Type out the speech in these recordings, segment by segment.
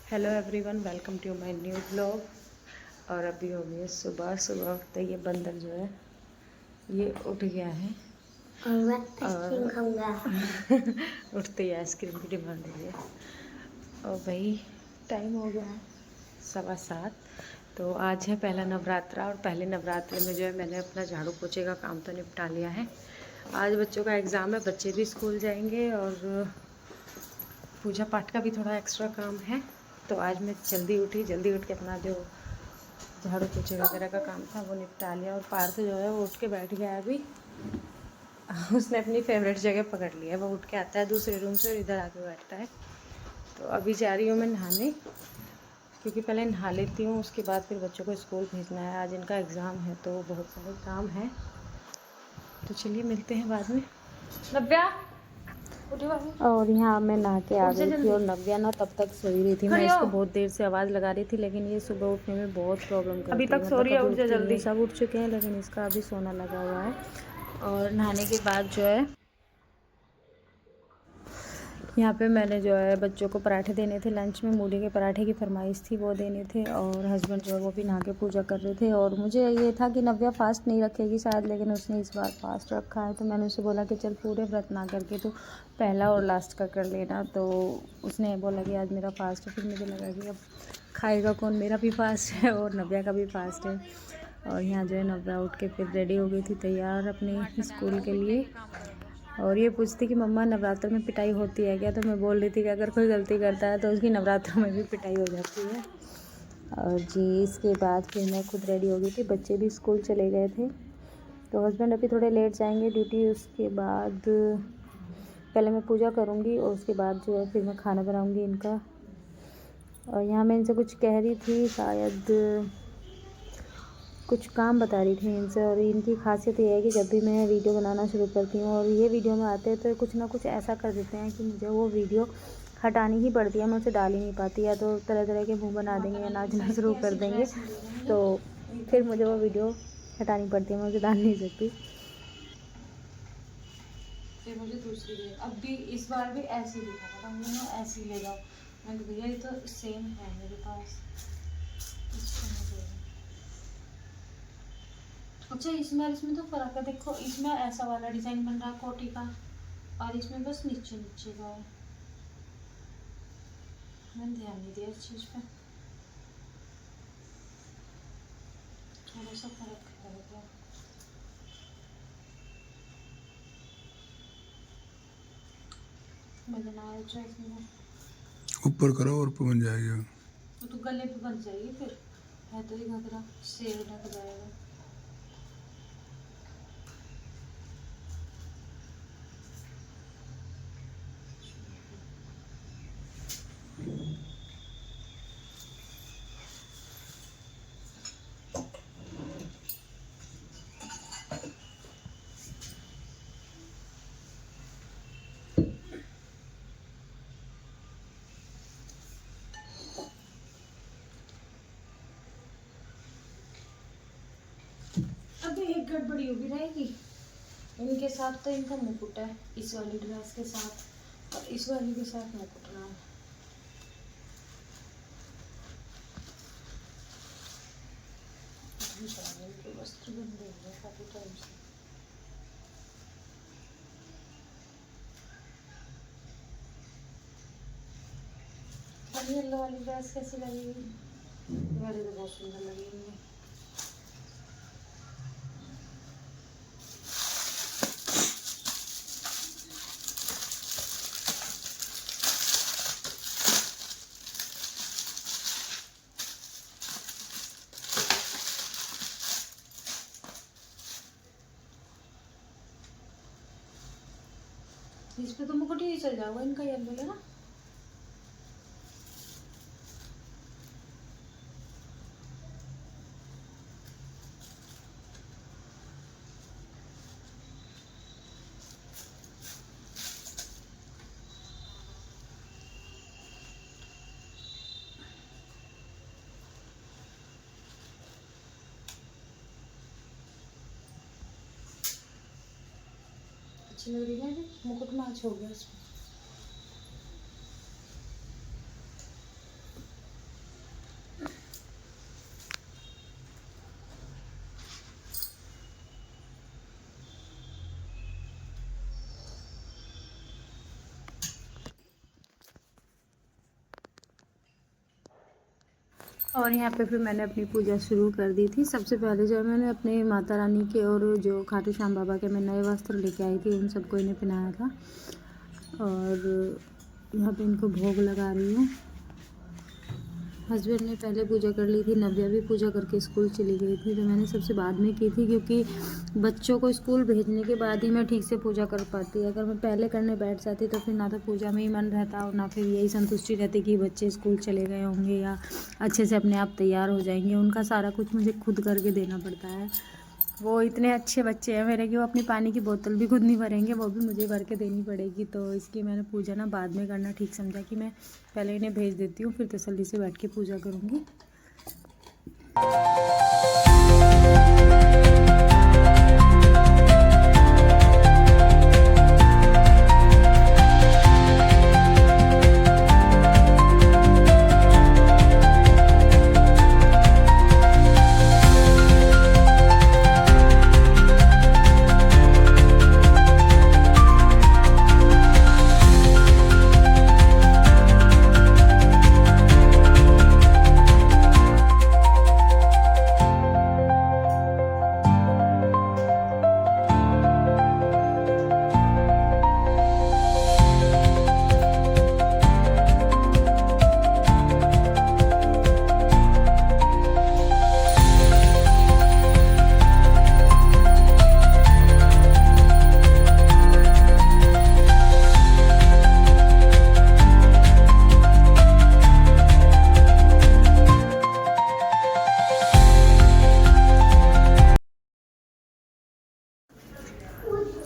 Hello everyone, welcome to my new blog. और अभी हो गई सुबह सुबह, तो ये बंदर जो है ये उठ गया है और मैं आइसक्रीम खाऊंगा। उठते ही आइसक्रीम की डिमांड हो गई है। और भाई टाइम हो गया है 7:15। तो आज है पहला नवरात्रा, और पहले नवरात्रे में जो है मैंने अपना झाड़ू पोछे का काम तो निपटा लिया है। आज बच्चों का एग्ज़ाम है, बच्चे भी स्कूल जाएंगे और पूजा पाठ का भी थोड़ा एक्स्ट्रा काम है। तो आज मैं जल्दी उठ के अपना जो झाड़ू पोछे वगैरह का काम था वो निपटा लिया। और पार्थ जो है वो उठ के बैठ गया है अभी। उसने अपनी फेवरेट जगह पकड़ ली है, वो उठ के आता है दूसरे रूम से और इधर आके बैठता है। तो अभी जा रही हूँ मैं नहाने, क्योंकि पहले नहा लेती हूँ, उसके बाद फिर बच्चों को स्कूल भेजना है। आज इनका एग्ज़ाम है तो बहुत सारे काम हैं। तो चलिए मिलते हैं बाद में। नव्या और यहाँ मैं नहा के आ गई थी और नव्या ना तब तक सोई रही थी। मैं इसको बहुत देर से आवाज़ लगा रही थी, लेकिन ये सुबह उठने में बहुत प्रॉब्लम करती है। अभी तक सो रही है, उठ जा जल्दी। सब उठ चुके हैं लेकिन इसका अभी सोना लगा हुआ है। और नहाने के बाद जो है यहाँ पे मैंने जो है बच्चों को पराठे देने थे लंच में। मूली के पराठे की फरमाइश थी, वो देने थे। और हस्बैंड जो है वो भी नहा के पूजा कर रहे थे। और मुझे ये था कि नव्या फ़ास्ट नहीं रखेगी शायद, लेकिन उसने इस बार फ़ास्ट रखा है। तो मैंने उसे बोला कि चल पूरे व्रत ना करके तो पहला और लास्ट का कर लेना। तो उसने बोला कि आज मेरा फ़ास्ट है। फिर मुझे लगा कि अब खाएगा कौन, मेरा भी फ़ास्ट है और नव्या का भी फ़ास्ट है। और यहाँ जो है नव्या उठ के फिर रेडी हो गई थी तैयार अपने स्कूल के लिए। और ये पूछती कि मम्मा नवरात्र में पिटाई होती है क्या? तो मैं बोल रही थी कि अगर कोई गलती करता है तो उसकी नवरात्र में भी पिटाई हो जाती है। और जी इसके बाद फिर मैं खुद रेडी हो गई थी, बच्चे भी स्कूल चले गए थे। तो हस्बैंड अभी थोड़े लेट जाएंगे ड्यूटी। उसके बाद पहले मैं पूजा करूँगी और उसके बाद जो है फिर मैं खाना बनाऊँगी इनका। और यहाँ मैं इनसे कुछ कह रही थी, शायद कुछ काम बता रही थी इनसे। और इनकी खासियत ये है कि जब भी मैं वीडियो बनाना शुरू करती हूँ और ये वीडियो में आते हैं तो कुछ ना कुछ ऐसा कर देते हैं कि मुझे वो वीडियो हटानी ही पड़ती है। मैं उसे डाल ही नहीं पाती, या तो तरह तरह के मुंह बना देंगे या नाचना शुरू कर देंगे, तो फिर मुझे वो वीडियो हटानी पड़ती है, मैं उसे डाल नहीं सकती। फिर मुझे दूसरी दे, अब भी इस बार भी ऐसे ही लिखा था, मैंने ऐसे ही ले जाओ। मैंने भैया ये तो सेम है मेरे पास, अच्छा इसमें और इसमें तो फ़र्क है। देखो इसमें ऐसा वाला डिज़ाइन बन रहा है कोटी का, और इसमें बस नीचे नीचे का है। मैंने ध्यान नहीं दिया इस चीज़ पे, थोड़ा सा फ़र्क है। बनाया जो इसमें ऊपर करो और ऊपर बन जाएगा। तो गले पे बन जाएगी, फिर है तो ये घगरा शेर ढक जाएगा। अभी एक गड़बड़ी भी रहेगी इनके साथ, तो इनका मुकुट है इस वाली ड्रेस के साथ और इस वाली के साथ मुकुट ना है। इनके वस्त्र बंधे हुए काफी टाइम से। येलो वाली ड्रेस कैसी लगेगी? वाली तो बहुत सुंदर लगेगी। इस पे तो मुकुट ही चल जाएगा इनका, येलो है ना। अच्छी लग रही है, मुकुट मैच हो गया इसमें। और यहाँ पे फिर मैंने अपनी पूजा शुरू कर दी थी। सबसे पहले जो है मैंने अपने माता रानी के और जो खाटू श्याम बाबा के मैं नए वस्त्र लेके आई थी उन सबको इन्हें पहनाया था। और यहाँ पे इनको भोग लगा रही हूँ। हस्बैंड ने पहले पूजा कर ली थी, नव्या भी पूजा करके स्कूल चली गई थी, तो मैंने सबसे बाद में की थी क्योंकि बच्चों को स्कूल भेजने के बाद ही मैं ठीक से पूजा कर पाती। अगर मैं पहले करने बैठ जाती तो फिर ना तो पूजा में ही मन रहता और ना फिर यही संतुष्टि रहती कि बच्चे स्कूल चले गए होंगे या अच्छे से अपने आप तैयार हो जाएंगे। उनका सारा कुछ मुझे खुद करके देना पड़ता है। वो इतने अच्छे बच्चे हैं मेरे कि वो अपनी पानी की बोतल भी खुद नहीं भरेंगे, वो भी मुझे भर के देनी पड़ेगी। तो इसकी मैंने पूजा ना बाद में करना ठीक समझा कि मैं पहले इन्हें भेज देती हूँ, फिर तसल्ली से बैठ के पूजा करूँगी।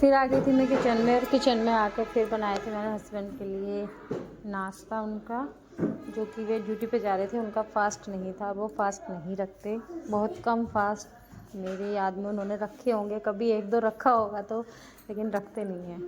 फिर आ गई थी मैं किचन में, और किचन में आकर फिर बनाए थे मैंने हस्बैंड के लिए नाश्ता उनका, जो कि वे ड्यूटी पे जा रहे थे। उनका फास्ट नहीं था, वो फास्ट नहीं रखते, बहुत कम फास्ट मेरी याद में उन्होंने रखे होंगे, कभी एक दो रखा होगा तो, लेकिन रखते नहीं हैं।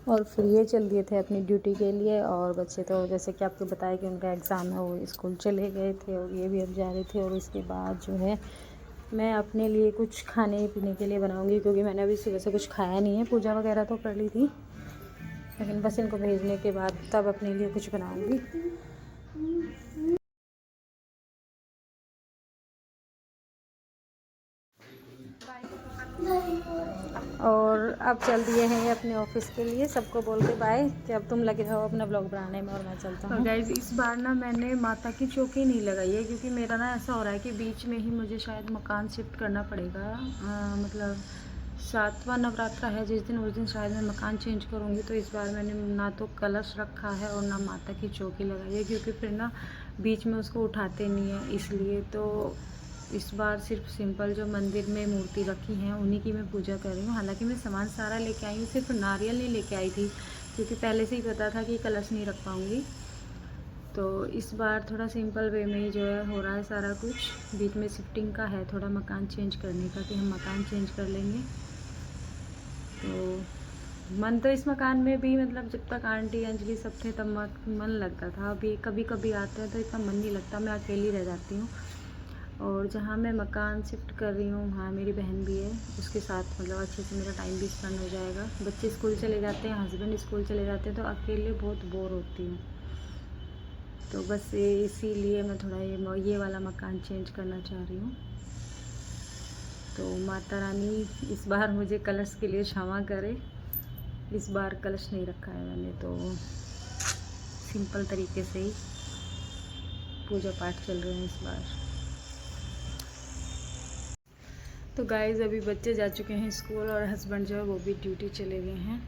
और फिर ये चल दिए थे अपनी ड्यूटी के लिए। और बच्चे तो जैसे कि आपको बताया कि उनका एग्ज़ाम है, वो स्कूल चले गए थे और ये भी अब जा रहे थे। और उसके बाद जो है मैं अपने लिए कुछ खाने पीने के लिए बनाऊंगी, क्योंकि मैंने अभी सुबह से कुछ खाया नहीं है। पूजा वगैरह तो कर ली थी, लेकिन बस इनको भेजने के बाद तब अपने लिए कुछ बनाऊंगी। और अब चल दिए हैं ये अपने ऑफिस के लिए, सबको बोल के बाय कि अब तुम लगे रहो अपना ब्लॉग बनाने में और मैं चलता हूँ। गाइस इस बार ना मैंने माता की चौकी नहीं लगाई है, क्योंकि मेरा ना ऐसा हो रहा है कि बीच में ही मुझे शायद मकान शिफ्ट करना पड़ेगा। मतलब 7वां नवरात्रा है जिस दिन, उस दिन शायद मैं मकान चेंज करूँगी। तो इस बार मैंने ना तो कलश रखा है और ना माता की चौकी लगाई है, क्योंकि फिर ना बीच में उसको उठाते नहीं है, इसलिए। तो इस बार सिर्फ सिंपल जो मंदिर में मूर्ति रखी हैं उन्हीं की मैं पूजा कर रही हूँ। हालांकि मैं सामान सारा लेके आई हूँ, सिर्फ नारियल नहीं लेके आई थी, क्योंकि पहले से ही पता था कि कलश नहीं रख पाऊँगी। तो इस बार थोड़ा सिंपल वे में ही जो है हो रहा है सारा कुछ। बीच में शिफ्टिंग का है थोड़ा, मकान चेंज करने का, कि हम मकान चेंज कर लेंगे। तो मन तो इस मकान में भी, मतलब जब तक आंटी अंजलि सब थे तब मन लगता था। अभी कभी कभी आते हैं तो इतना मन नहीं लगता, मैं अकेली रह जाती हूँ। और जहाँ मैं मकान शिफ्ट कर रही हूँ वहाँ मेरी बहन भी है, उसके साथ मतलब अच्छे से मेरा टाइम भी स्पेंड हो जाएगा। बच्चे स्कूल चले जाते हैं, हस्बैंड स्कूल चले जाते हैं, तो अकेले बहुत बोर होती हूँ। तो बस इसीलिए मैं थोड़ा ये वाला मकान चेंज करना चाह रही हूँ। तो माता रानी इस बार मुझे कलश के लिए क्षमा करे। इस बार कलश नहीं रखा है मैंने, तो सिंपल तरीके से ही पूजा पाठ चल रहे हैं इस बार। तो गाइज़ अभी बच्चे जा चुके हैं स्कूल और हस्बैंड जो है वो भी ड्यूटी चले गए हैं।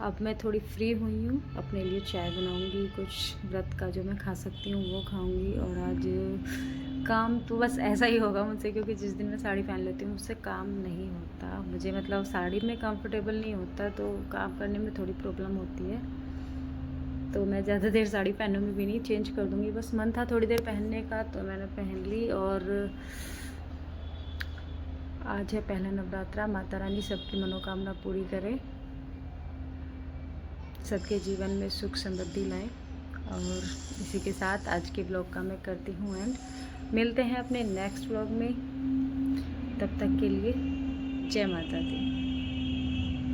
अब मैं थोड़ी फ्री हुई हूँ, अपने लिए चाय बनाऊँगी, कुछ व्रत का जो मैं खा सकती हूँ वो खाऊँगी। और आज काम तो बस ऐसा ही होगा मुझसे, क्योंकि जिस दिन मैं साड़ी पहन लेती हूँ उससे काम नहीं होता मुझे, मतलब साड़ी में कंफर्टेबल नहीं होता तो काम करने में थोड़ी प्रॉब्लम होती है। तो मैं ज़्यादा देर साड़ी पहनूँगी भी नहीं, चेंज कर दूँगी। बस मन था थोड़ी देर पहनने का तो मैंने पहन ली। और आज है पहला नवरात्रा। माता रानी सबकी मनोकामना पूरी करे, सबके जीवन में सुख समृद्धि लाए। और इसी के साथ आज के ब्लॉग का मैं करती हूँ एंड। मिलते हैं अपने नेक्स्ट ब्लॉग में, तब तक के लिए जय माता दी।